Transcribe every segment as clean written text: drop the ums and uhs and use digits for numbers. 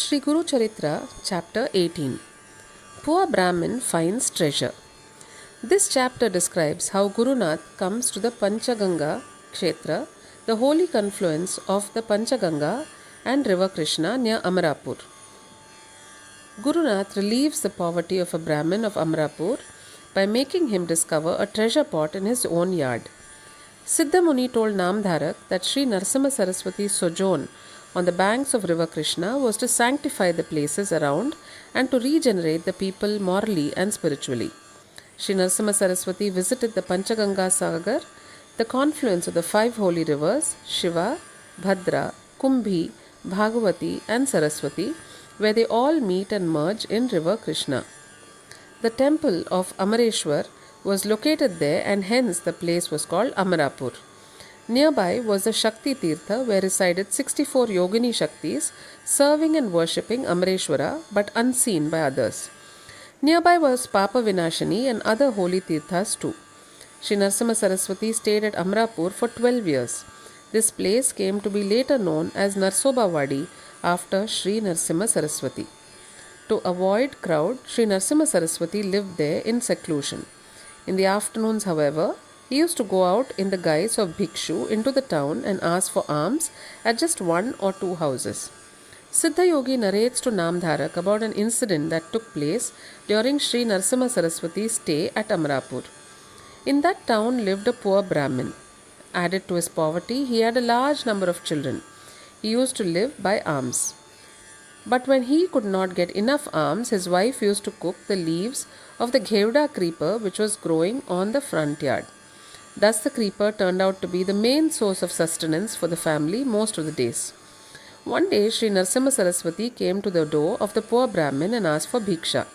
Shri Guru Charitra, Chapter 18. Poor Brahmin finds treasure. This chapter describes how Gurunath comes to the Panchaganga Kshetra, the holy confluence of the Panchaganga and river Krishna near Amarapur. Gurunath relieves the poverty of a Brahmin of Amarapur by making him discover a treasure pot in his own yard. Siddha Muni told Namdharak that Shri Narasimha Saraswati's sojourn on the banks of river Krishna was to sanctify the places around and to regenerate the people morally and spiritually. Shri Narasimha Saraswati visited the Panchaganga Sagar, the confluence of the five holy rivers Shiva, Bhadra, Kumbhi, Bhagavati and Saraswati, where they all meet and merge in river Krishna. The temple of Amareshwar was located there and hence the place was called Amarapur. Nearby was the Shakti Tirtha where resided 64 Yogini Shaktis serving and worshipping Amareshwara but unseen by others. Nearby was Papa Vinashani and other holy Tirthas too. Shri Narasimha Saraswati stayed at Amarapur for 12 years. This place came to be later known as Narsobawadi after Shri Narasimha Saraswati. To avoid crowd, Shri Narasimha Saraswati lived there in seclusion. In the afternoons, however, he used to go out in the guise of bhikshu into the town and ask for alms at just one or two houses. Siddha Yogi narrates to Namdharak about an incident that took place during Shri Narasimha Saraswati's stay at Amarapur. In that town lived a poor Brahmin. Added to his poverty, he had a large number of children. He used to live by alms. But when he could not get enough alms, his wife used to cook the leaves of the Ghevda creeper which was growing on the front yard. Thus the creeper turned out to be the main source of sustenance for the family most of the days. One day Shri Narasimha Saraswati came to the door of the poor Brahmin and asked for bhiksha.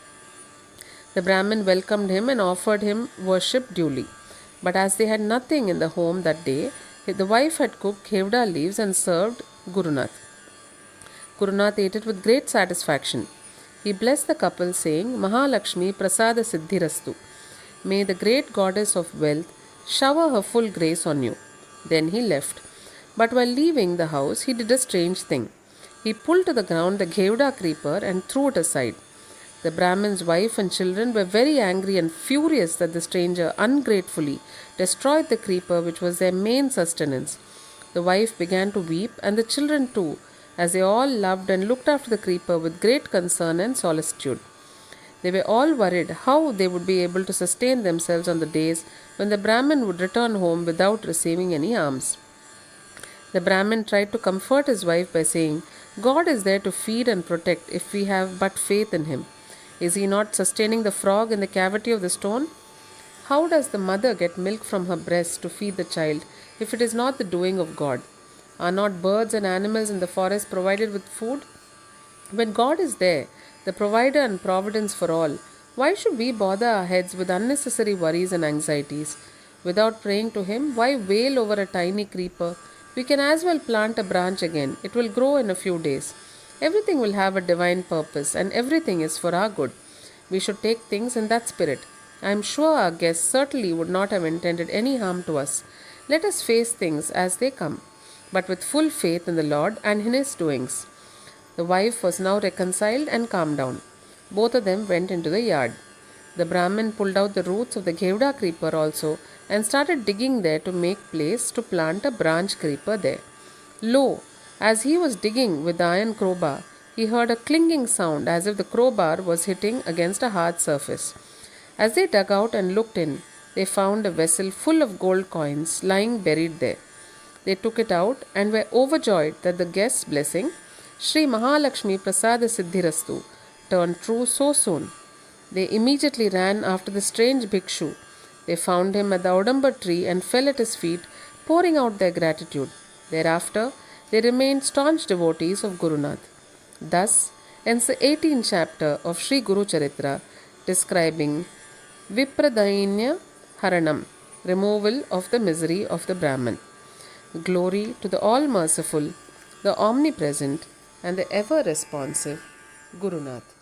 The Brahmin welcomed him and offered him worship duly. But as they had nothing in the home that day, the wife had cooked Ghevda leaves and served Gurunath. Gurunath ate it with great satisfaction. He blessed the couple saying, Mahalakshmi Prasada Siddhirastu. May the great goddess of wealth shower her full grace on you. Then he left. But while leaving the house, he did a strange thing. He pulled to the ground the Ghevda creeper and threw it aside. The Brahmin's wife and children were very angry and furious that the stranger ungratefully destroyed the creeper which was their main sustenance. The wife began to weep and the children too, as they all loved and looked after the creeper with great concern and solicitude. They were all worried how they would be able to sustain themselves on the days when the Brahmin would return home without receiving any alms. The Brahmin tried to comfort his wife by saying, God is there to feed and protect if we have but faith in him. Is he not sustaining the frog in the cavity of the stone? How does the mother get milk from her breast to feed the child if it is not the doing of God? Are not birds and animals in the forest provided with food? When God is there, the provider and providence for all, why should we bother our heads with unnecessary worries and anxieties? Without praying to him, why wail over a tiny creeper? We can as well plant a branch again. It will grow in a few days. Everything will have a divine purpose and everything is for our good. We should take things in that spirit. I am sure our guests certainly would not have intended any harm to us. Let us face things as they come, but with full faith in the Lord and in his doings. The wife was now reconciled and calmed down. Both of them went into the yard. The Brahmin pulled out the roots of the Ghevda creeper also and started digging there to make place to plant a branch creeper there. Lo, as he was digging with the iron crowbar, he heard a clinging sound as if the crowbar was hitting against a hard surface. As they dug out and looked in, they found a vessel full of gold coins lying buried there. They took it out and were overjoyed that the guest's blessing, Shri Mahalakshmi Prasada Siddhirastu, turned true so soon. They immediately ran after the strange bhikshu. They found him at the Odamba tree and fell at his feet, pouring out their gratitude. Thereafter, they remained staunch devotees of Gurunath. Thus ends the 18th chapter of Shri Guru Charitra, describing Vipradainya Haranam, removal of the misery of the Brahman. Glory to the all-merciful, the omnipresent, and the ever-responsive Gurunath.